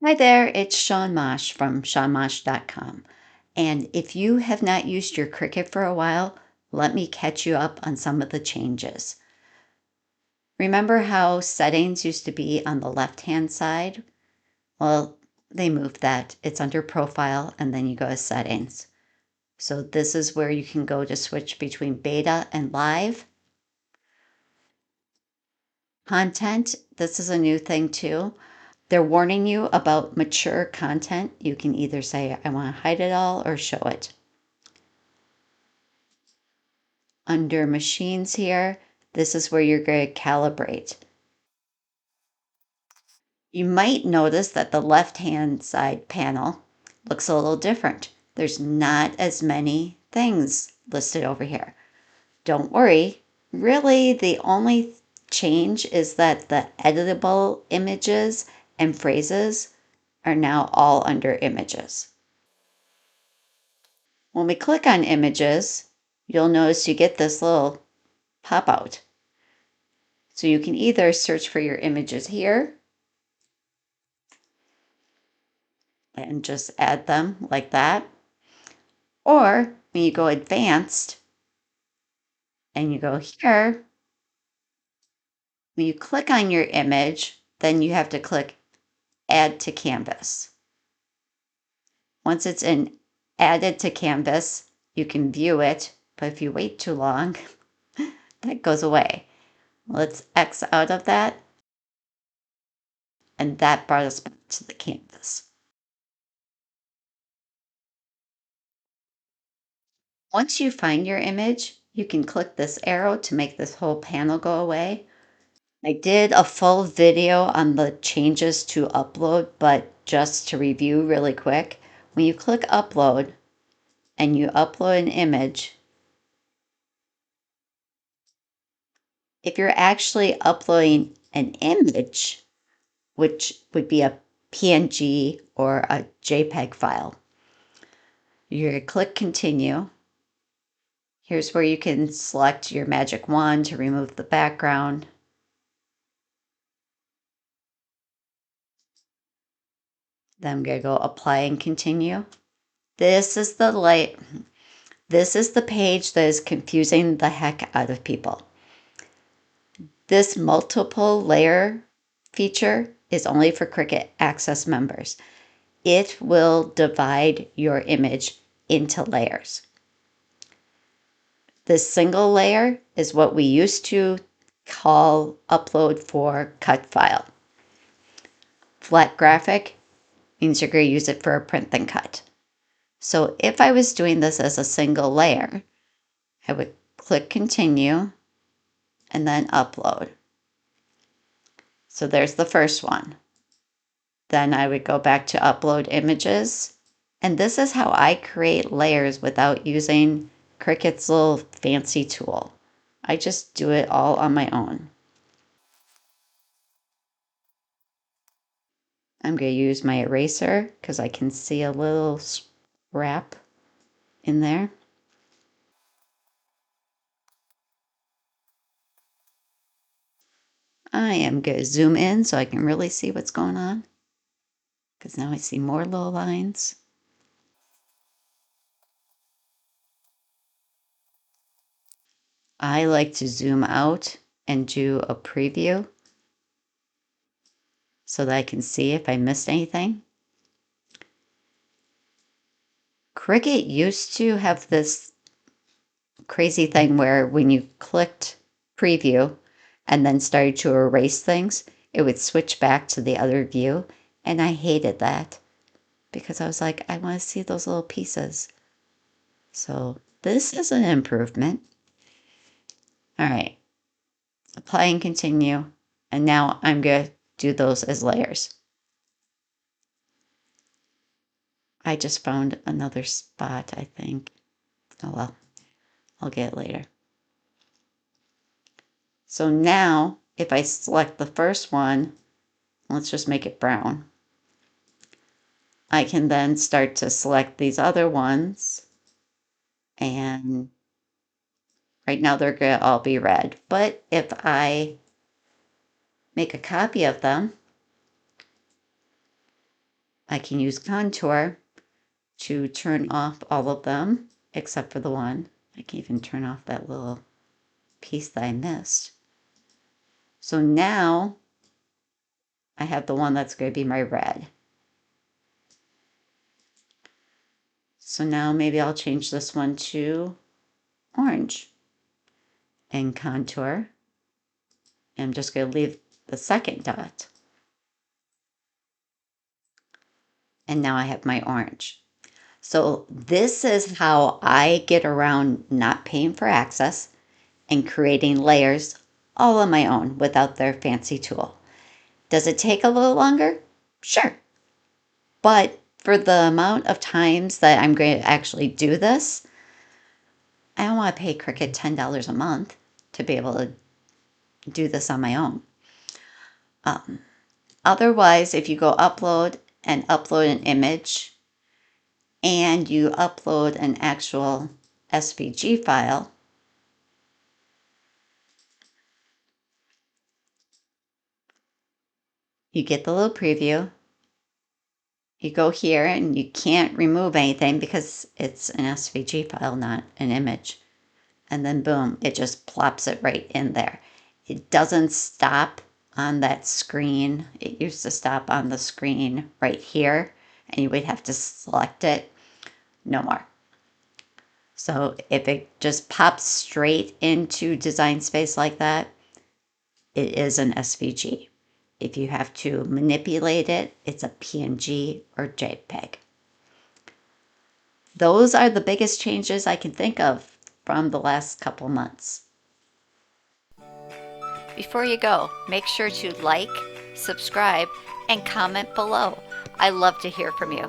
Hi there, it's Shawn from ShawnMosh.com. And if you have not used your Cricut for a while, let me catch you up on some of the changes. Remember how settings used to be on the left-hand side? Well, they moved that. It's under Profile, and then you go to Settings. So this is where you can go to switch between beta and live. Content, this is a new thing too. They're warning you about mature content. You can either say, I want to hide it all or show it. Under machines here, this is where you're going to calibrate. You might notice that the left-hand side panel looks a little different. There's not as many things listed over here. Don't worry. Really, the only change is that the editable images and phrases are now all under images. When we click on images, you'll notice you get this little pop-out. So you can either search for your images here and just add them like that. Or when you go advanced and you go here, when you click on your image, then you have to click add to canvas. Once it's added to canvas, you can view it, but if you wait too long, that goes away. Let's X out of that. And that brought us back to the canvas. Once you find your image, you can click this arrow to make this whole panel go away. I did a full video on the changes to upload, but just to review really quick, when you click upload and you upload an image, if you're actually uploading an image, which would be a PNG or a JPEG file, you're going to click continue. Here's where you can select your magic wand to remove the background. Then I'm going to go apply and continue. This is the page that is confusing the heck out of people. This multiple layer feature is only for Cricut Access members. It will divide your image into layers. This single layer is what we used to call upload for cut file. Flat graphic means you're going to use it for a print then cut. So if I was doing this as a single layer, I would click continue and then upload. So there's the first one. Then I would go back to upload images. And this is how I create layers without using Cricut's little fancy tool. I just do it all on my own. I'm going to use my eraser because I can see a little scrap in there. I am going to zoom in so I can really see what's going on, because now I see more little lines. I like to zoom out and do a preview so that I can see if I missed anything. Cricut used to have this crazy thing where when you clicked preview and then started to erase things, it would switch back to the other view. And I hated that because I was like, I want to see those little pieces. So this is an improvement. All right, apply and continue. And now I'm going to do those as layers. I just found another spot, I think. Oh well, I'll get it later. So now, if I select the first one, let's just make it brown. I can then start to select these other ones. And right now they're going to all be red. But if I make a copy of them I can use contour to turn off all of them, except for the one. I can even turn off that little piece that I missed. So now I have the one that's going to be my red. So now maybe I'll change this one to orange and contour. And I'm just going to leave the second dot. And now I have my orange. So this is how I get around not paying for access and creating layers all on my own without their fancy tool. Does it take a little longer? Sure. But for the amount of times that I'm going to actually do this, I don't want to pay Cricut $10 a month to be able to do this on my own. Otherwise, if you go upload and upload an image and you upload an actual SVG file, you get the little preview. You go here and you can't remove anything because it's an SVG file, not an image. And then boom, it just plops it right in there. It doesn't stop on that screen. It used to stop on the screen right here and you would have to select it. No more. So if it just pops straight into Design Space like that, it is an SVG. If you have to manipulate it, it's a PNG or JPEG. Those are the biggest changes I can think of from the last couple months. Before you go, make sure to like, subscribe, and comment below. I love to hear from you.